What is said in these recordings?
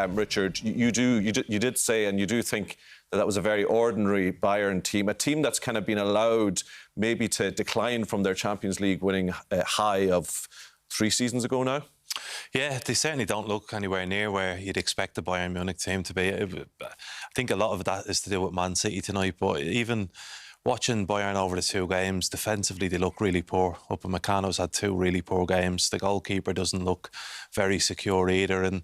Richard, you did say, and you do think that was a very ordinary Bayern team, a team that's kind of been allowed maybe to decline from their Champions League winning high of 3 seasons ago now? Yeah, they certainly don't look anywhere near where you'd expect the Bayern Munich team to be. I think a lot of that is to do with Man City tonight, but even watching Bayern over the 2 games, defensively they look really poor. Upamecano's had 2 really poor games. The goalkeeper doesn't look very secure either. And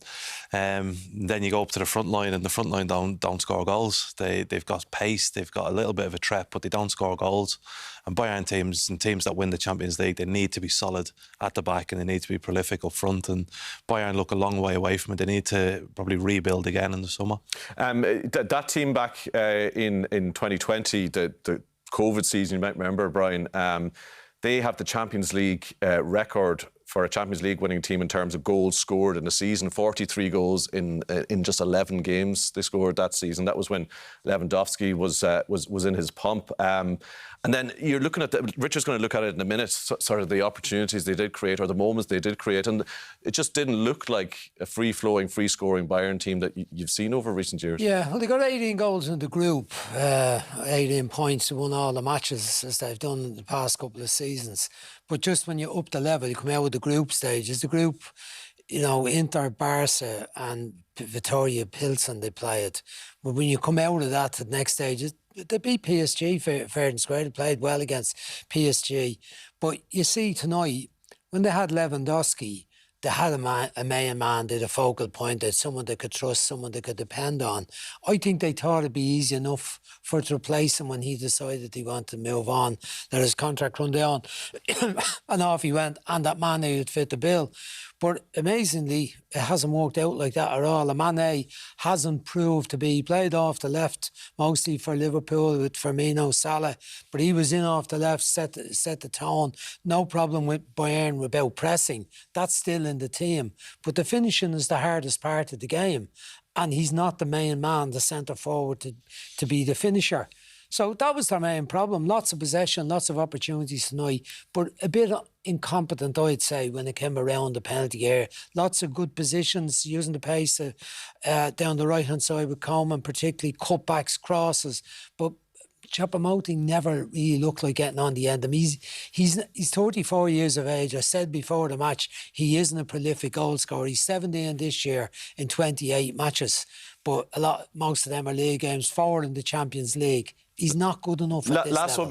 then you go up to the front line, and the front line don't score goals. They've got pace, they've got a little bit of a threat, but they don't score goals. And Bayern teams and teams that win the Champions League, they need to be solid at the back and they need to be prolific up front. And Bayern look a long way away from it. They need to probably rebuild again in the summer. That team back in 2020, the COVID season, you might remember, Brian, they have the Champions League record for a Champions League winning team in terms of goals scored in a season. 43 goals in just 11 games they scored that season. That was when Lewandowski was in his pomp. And then you're looking at Richard's going to look at it in a minute, sort of the opportunities they did create or the moments they did create, and it just didn't look like a free-flowing, free-scoring Bayern team that you've seen over recent years. Yeah, well, they got 18 goals in the group, 18 points, they won all the matches as they've done in the past couple of seasons. But just when you up the level, you come out with the group stages. The group, you know, Inter, Barca and Vittoria Pilsen, they played. But when you come out of that to the next stage, they beat PSG fair and square. They played well against PSG. But you see tonight, when they had Lewandowski, they had a main man, they had a focal point, they had someone they could trust, someone they could depend on. I think they thought it'd be easy enough for it to replace him when he decided he wanted to move on, that his contract run down, and off he went, and that Mane would fit the bill. But amazingly, it hasn't worked out like that at all. Mane hasn't proved to be. He played off the left, mostly for Liverpool with Firmino, Salah, but he was in off the left, set the tone. No problem with Bayern about pressing. That's still in the team. But the finishing is the hardest part of the game. And he's not the main man, the centre forward, to be the finisher. So that was their main problem. Lots of possession, lots of opportunities tonight, but a bit incompetent, I'd say, when it came around the penalty area. Lots of good positions, using the pace down the right-hand side with Coleman, particularly cutbacks, crosses. But Choupo-Moting never really looked like getting on the end of him. He's 34 years of age. I said before the match, he isn't a prolific goal scorer. He's 17 this year in 28 matches. But most of them are league games, 4 in the Champions League. He's not good enough at this level.